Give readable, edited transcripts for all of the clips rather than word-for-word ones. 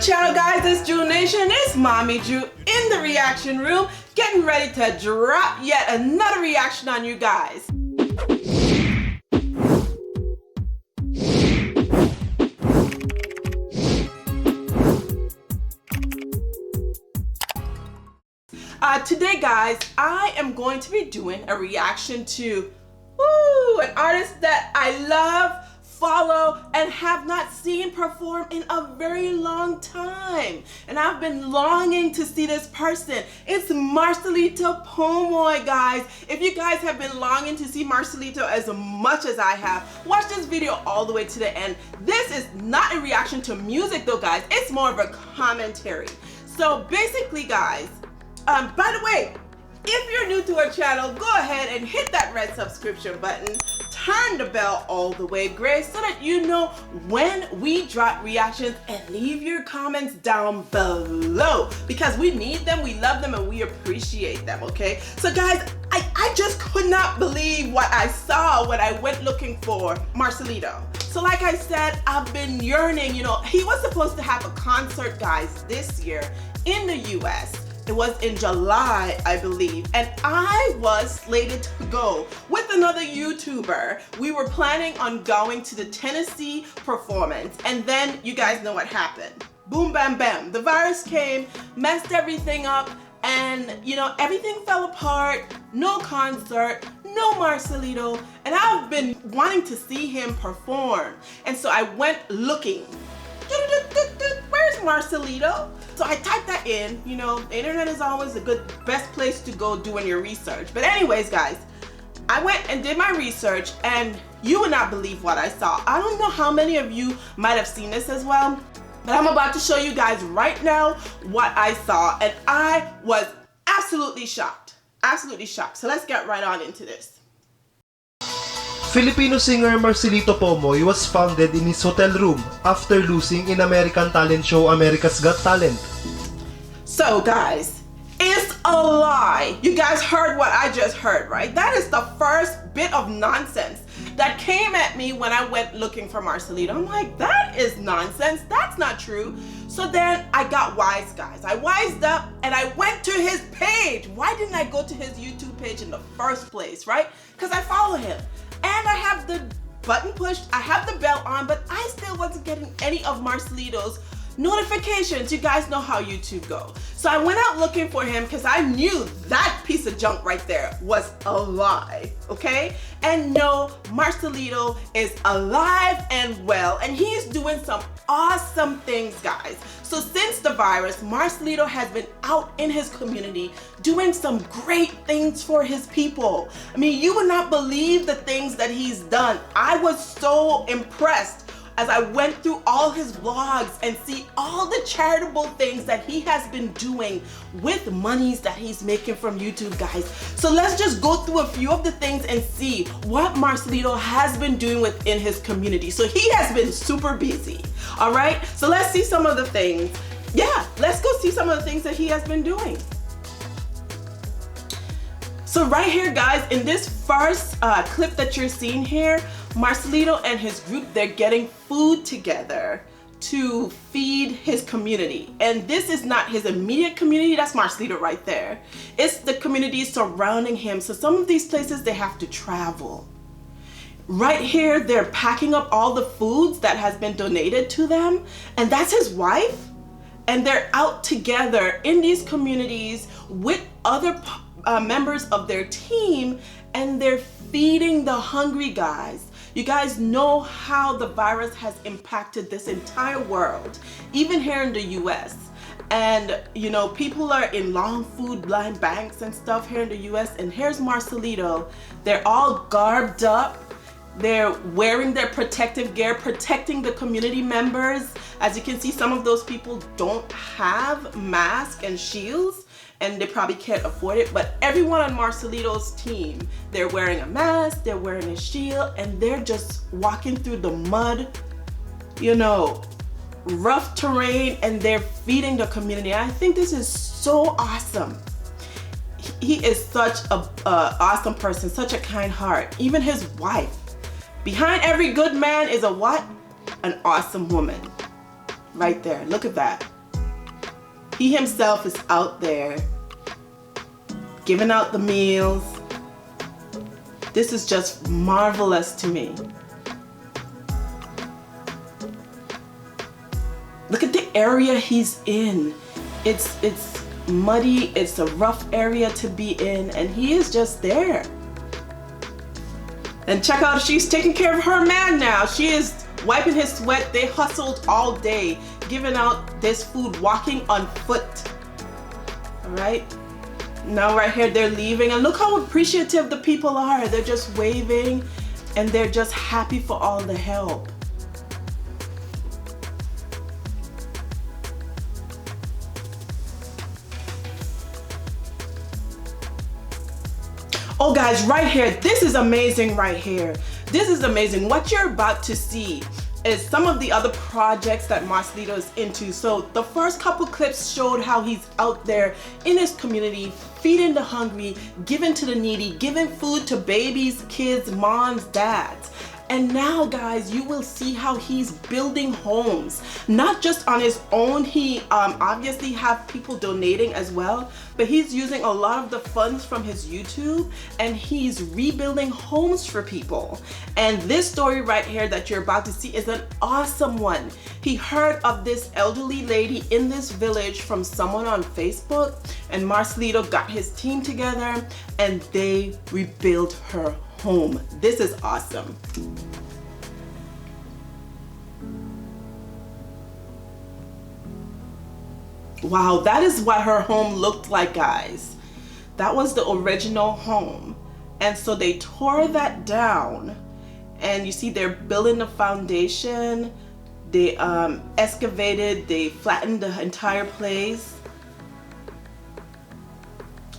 channel, guys. It's Drew Nation. It's Mommy Drew in the reaction room, getting ready to drop yet another reaction on you guys. Today, guys, I am going to be doing a reaction to an artist that I love, follow, and have not seen perform in a very long time. And I've been longing to see this person. It's Marcelito Pomoy, guys. If you guys have been longing to see Marcelito as much as I have, watch this video all the way to the end. This is not a reaction to music though, guys. It's more of a commentary. So basically, guys, by the way, if you're new to our channel, go ahead and hit that red subscription button. Turn the bell all the way gray so that you know when we drop reactions, and leave your comments down below because we need them, we love them, and we appreciate them, okay? So guys, I just could not believe what I saw when I went looking for Marcelito. So like I said, I've been yearning, you know, he was supposed to have a concert, guys, this year in the US. It was in July, I believe, and I was slated to go with another YouTuber. We were planning on going to the Tennessee performance, and then you guys know what happened. Boom, bam, bam. The virus came, messed everything up, and you know, everything fell apart. No concert, no Marcelito, and I've been wanting to see him perform. And so I went looking. Where's Marcelito? So I typed that in. You know, the internet is always the best place to go doing your research. But anyways, guys, I went and did my research, and you would not believe what I saw. I don't know how many of you might have seen this as well, but I'm about to show you guys right now what I saw, and I was absolutely shocked. Absolutely shocked. So let's get right on into this. Filipino singer Marcelito Pomoy was founded in his hotel room after losing in American talent show America's Got Talent. So guys, it's a lie. You guys heard what I just heard, right? That is the first bit of nonsense that came at me when I went looking for Marcelito. I'm like, that is nonsense. That's not true. So then I got wise, guys. I wised up and I went to his page. Why didn't I go to his YouTube page in the first place, right? Because I follow him. And I have the button pushed, I have the bell on, but I still wasn't getting any of Marcelito's notifications. You guys know how YouTube goes. So I went out looking for him because I knew that piece of junk right there was a lie, okay? And no, Marcelito is alive and well, and he's doing some awesome things, guys. So since the virus, Marcelito has been out in his community doing some great things for his people. I mean, you would not believe the things that he's done. I was so impressed as I went through all his vlogs and see all the charitable things that he has been doing with monies that he's making from YouTube, guys. So let's just go through a few of the things and see what Marcelito has been doing within his community. So he has been super busy, all right? So let's see some of the things. Yeah, let's go see some of the things that he has been doing. So right here, guys, in this first clip that you're seeing here, Marcelito and his group, they're getting food together to feed his community. And this is not his immediate community, that's Marcelito right there. It's the community surrounding him. So some of these places, they have to travel. Right here, they're packing up all the foods that has been donated to them. And that's his wife. And they're out together in these communities with other members of their team, and they're feeding the hungry, guys. You guys know how the virus has impacted this entire world, even here in the US. And you know, people are in long food blind banks and stuff here in the US, and here's Marcelito. They're all garbed up. They're wearing their protective gear, protecting the community members. As you can see, some of those people don't have masks and shields, and they probably can't afford it, but everyone on Marcelito's team, they're wearing a mask, they're wearing a shield, and they're just walking through the mud, you know, rough terrain, and they're feeding the community. I think this is so awesome. He is such a awesome person, such a kind heart. Even his wife. Behind every good man is a what? An awesome woman. Right there, look at that. He himself is out there giving out the meals. This is just marvelous to me. Look at the area he's in. It's muddy, it's a rough area to be in, and he is just there. And check out, she's taking care of her man now. She is wiping his sweat. They hustled all day, giving out this food, walking on foot. All right. Now right here, they're leaving, and look how appreciative the people are. They're just waving, and they're just happy for all the help. Oh guys, right here, this is amazing right here. This is amazing. What you're about to see is some of the other projects that Marcelito is into. So the first couple clips showed how he's out there in his community, feeding the hungry, giving to the needy, giving food to babies, kids, moms, dads. And now guys, you will see how he's building homes, not just on his own. He obviously have people donating as well, but he's using a lot of the funds from his YouTube, and he's rebuilding homes for people. And this story right here that you're about to see is an awesome one. He heard of this elderly lady in this village from someone on Facebook, and Marcelito got his team together and they rebuilt her home. This is awesome. Wow, that is what her home looked like, guys. That was the original home. And so they tore that down, and you see they're building the foundation. They excavated, they flattened the entire place.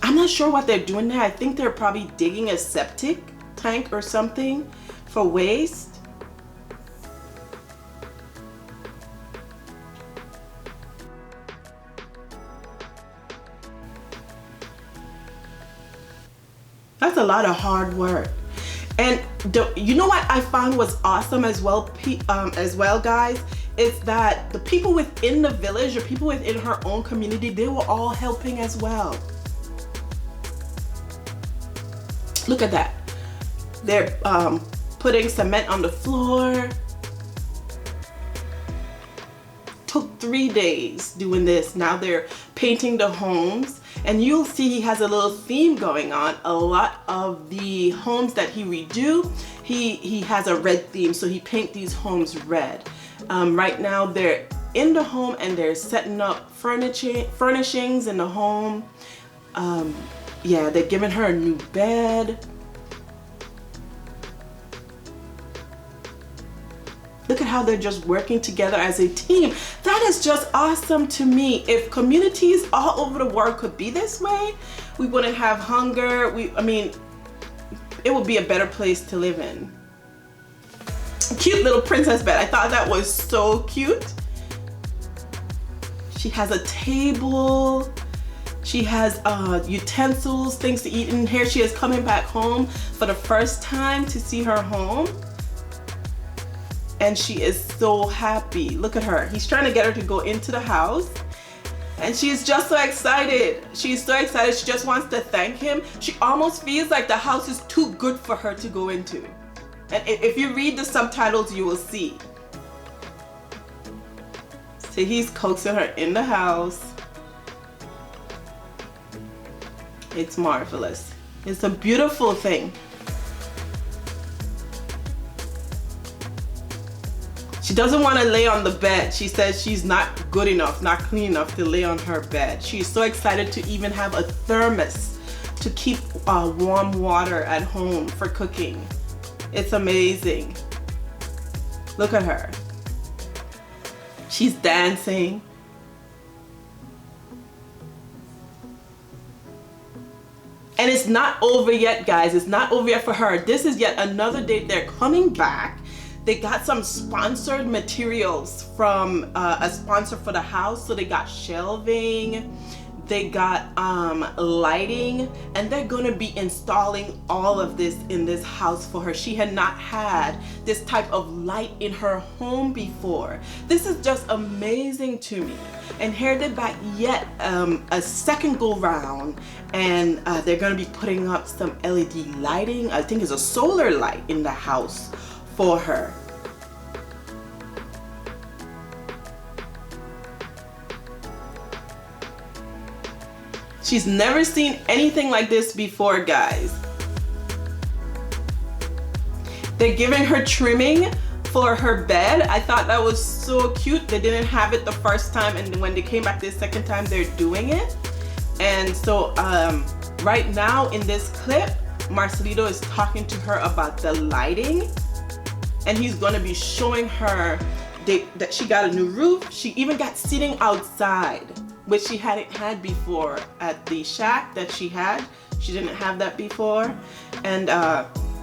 I'm not sure what they're doing there. I think they're probably digging a septic tank or something for waste. That's a lot of hard work. And you know what I found was awesome as well, guys, is that the people within the village, or people within her own community, they were all helping as well. Look at that. They're putting cement on the floor. Took 3 days doing this. Now they're painting the homes. And you'll see he has a little theme going on. A lot of the homes that he redo, he has a red theme, so he paint these homes red. Right now they're in the home and they're setting up furnishings in the home. Yeah, they're giving her a new bed. Look at how they're just working together as a team. That is just awesome to me. If communities all over the world could be this way, we wouldn't have hunger. I mean, it would be a better place to live in. Cute little princess bed. I thought that was so cute. She has a table. She has utensils, things to eat. And here she is coming back home for the first time to see her home. And she is so happy. Look at her. He's trying to get her to go into the house. And she's just so excited. She's so excited. She just wants to thank him. She almost feels like the house is too good for her to go into. And if you read the subtitles, you will see. So he's coaxing her in the house. It's marvelous. It's a beautiful thing. She doesn't want to lay on the bed. She says she's not good enough, not clean enough to lay on her bed. She's so excited to even have a thermos to keep warm water at home for cooking. It's amazing. Look at her. She's dancing. And it's not over yet, guys. It's not over yet for her. This is yet another day. They're coming back. They got some sponsored materials from a sponsor for the house. So they got shelving, they got lighting, and they're gonna be installing all of this in this house for her. She had not had this type of light in her home before. This is just amazing to me. And here they're back yet a second go round, and they're gonna be putting up some LED lighting. I think it's a solar light in the house for her. She's never seen anything like this before, guys. They're giving her trimming for her bed. I thought that was so cute. They didn't have it the first time, and when they came back this second time, they're doing it. And so right now in this clip, Marcelito is talking to her about the lighting, and he's gonna be showing her that she got a new roof. She even got seating outside, which she hadn't had before at the shack that she had. She didn't have that before. And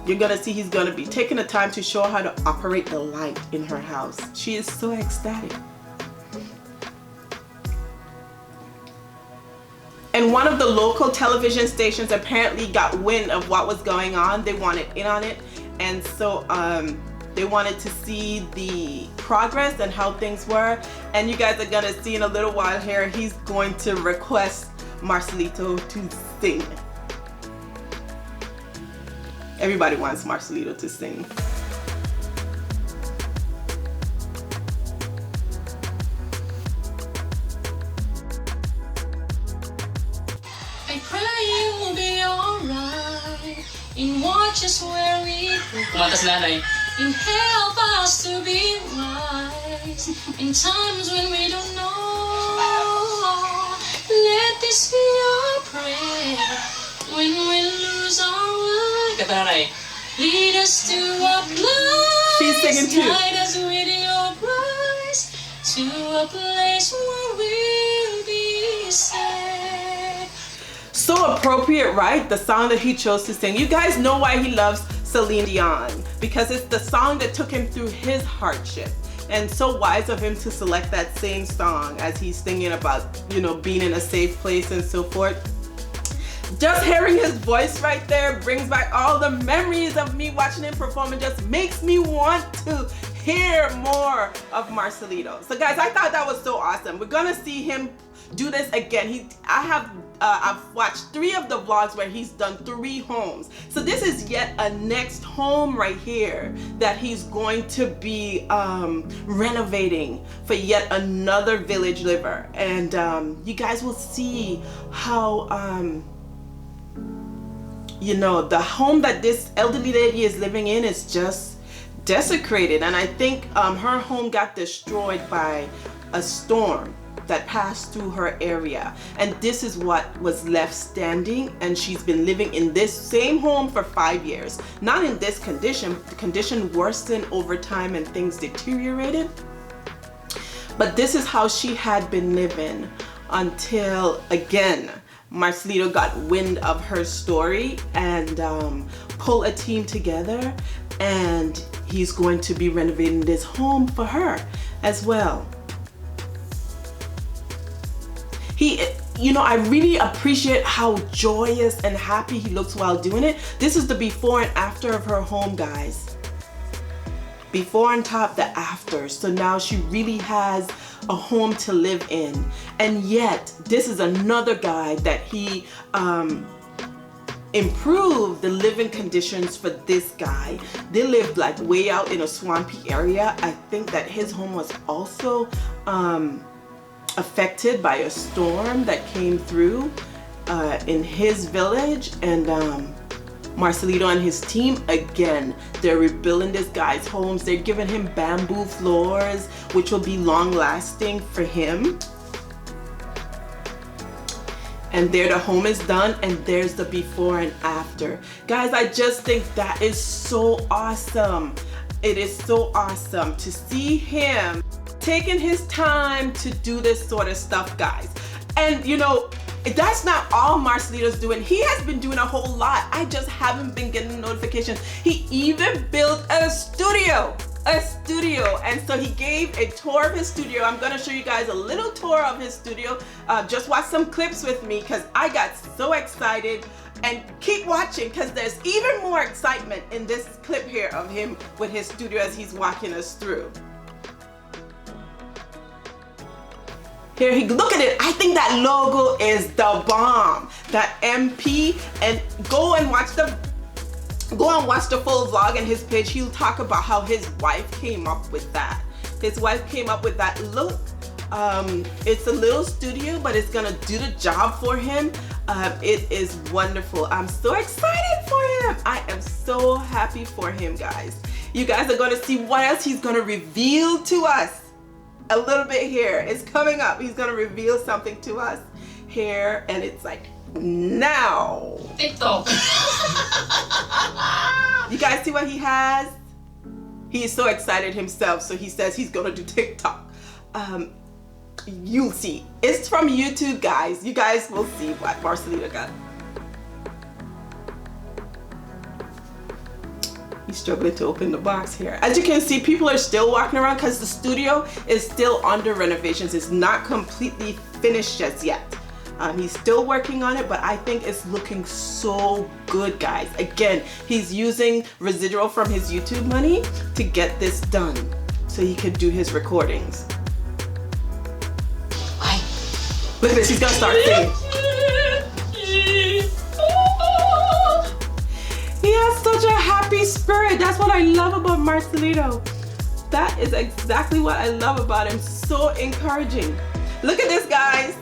you're gonna see he's gonna be taking the time to show her how to operate the light in her house. She is so ecstatic. And one of the local television stations apparently got wind of what was going on. They wanted in on it. And so they wanted to see the progress and how things were. And you guys are gonna see in a little while here, he's going to request Marcelito to sing. Everybody wants Marcelito to sing. I pray you will be alright in watches where we Kumatas nanay. and help us to be wise in times when we don't know. Let this be our prayer when we lose our way. Kata nanay. Lead us to a place. She's singing too. Guide us with your grace to a place where we'll be safe. So appropriate, right? The song that he chose to sing. You guys know why he loves Celine Dion, because it's the song that took him through his hardship. And so wise of him to select that same song as he's singing about, you know, being in a safe place and so forth. Just hearing his voice right there brings back all the memories of me watching him perform, and just makes me want to hear more of Marcelito. So guys, I thought that was so awesome. We're gonna see him do this again. I've watched 3 of the vlogs where he's done 3 homes. So this is yet a next home right here that he's going to be renovating for yet another village liver. And you guys will see how you know, the home that this elderly lady is living in is just desecrated. And I think her home got destroyed by a storm that passed through her area, and this is what was left standing. And she's been living in this same home for 5 years. Not in this condition. The condition worsened over time and things deteriorated, but this is how she had been living until, again, Marcelito got wind of her story and pulled a team together, and he's going to be renovating this home for her as well. You know, I really appreciate how joyous and happy he looks while doing it. This is the before and after of her home, guys. Before on top, the after. So now she really has a home to live in. And yet, this is another guy that he improved the living conditions for this guy. They lived like way out in a swampy area. I think that his home was also affected by a storm that came through in his village. And Marcelito and his team, again, they're rebuilding this guy's homes. They're giving him bamboo floors, which will be long lasting for him. And there the home is done, and there's the before and after. Guys, I just think that is so awesome. It is so awesome to see him taking his time to do this sort of stuff, guys. And you know, that's not all Marcelito's doing. He has been doing a whole lot. I just haven't been getting notifications. He even built a studio. a studio, and so he gave a tour of his studio. I'm gonna show you guys a little tour of his studio. Just watch some clips with me because I got so excited, and keep watching because there's even more excitement in this clip here of him with his studio as he's walking us through. Here, look at it. I think that logo is the bomb. That MP, and go and watch the full vlog in his page. He'll talk about how his wife came up with that. His wife came up with that look. It's a little studio, but it's gonna do the job for him. It is wonderful. I'm so excited for him. I am so happy for him, guys. You guys are gonna see what else he's gonna reveal to us. A little bit here. It's coming up. He's gonna reveal something to us here, and it's like now. TikTok. You guys see what he has? He is so excited himself, so he says he's gonna do TikTok. You'll see. It's from YouTube, guys. You guys will see what Marcelito got. He's struggling to open the box here. As you can see, people are still walking around because the studio is still under renovations. It's not completely finished just yet. He's still working on it, but I think it's looking so good, guys. Again, he's using residual from his YouTube money to get this done so he could do his recordings. Look at this, he's gonna start singing. He has such a happy spirit. That's what I love about Marcelito. That is exactly what I love about him. So encouraging. Look at this, guys.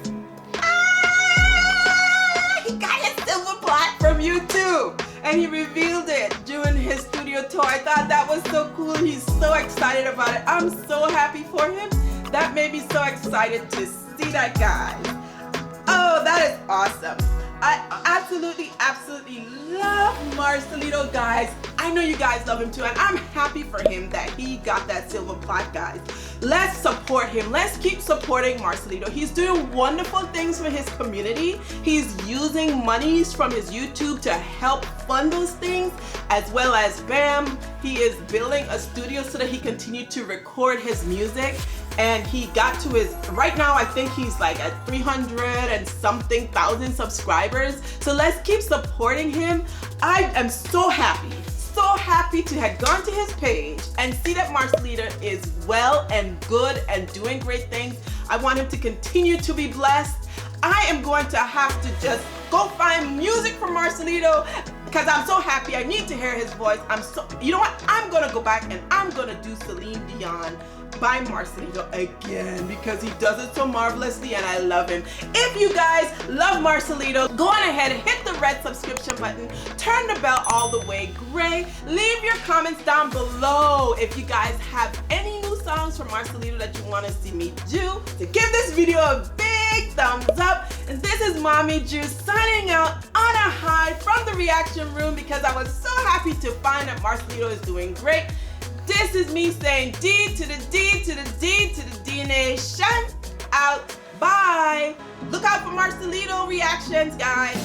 He got his silver plaque from YouTube, and he revealed it during his studio tour. I thought that was so cool. He's so excited about it. I'm so happy for him. That made me so excited to see that, guy. Oh, that is awesome. I absolutely love Marcelito, guys. I know you guys love him too, and I'm happy for him that he got that silver plaque, guys. Let's support him. Let's keep supporting Marcelito. He's doing wonderful things for his community. He's using monies from his YouTube to help fund those things, as well as BAM, he is building a studio so that he continued to record his music. And he got to his, right now I think he's like at 300 and something thousand subscribers. So let's keep supporting him. I am so happy to have gone to his page and see that Marcelito is well and good and doing great things. I want him to continue to be blessed. I am going to have to just go find music from Marcelito because I'm so happy. I need to hear his voice. You know what? I'm gonna go back and I'm gonna do Celine Dion by Marcelito again because he does it so marvelously and I love him. If you guys love Marcelito, go on ahead, hit the red subscription button, turn the bell all the way gray, leave your comments down below if you guys have any new songs from Marcelito that you want to see me do. So give this video a big thumbs up, and this is Mommy Ju signing out on a high from the reaction room because I was so happy to find that Marcelito is doing great. This is me saying D to the D to the D to the D Nation. Out. Bye. Look out for Marcelito reactions, guys.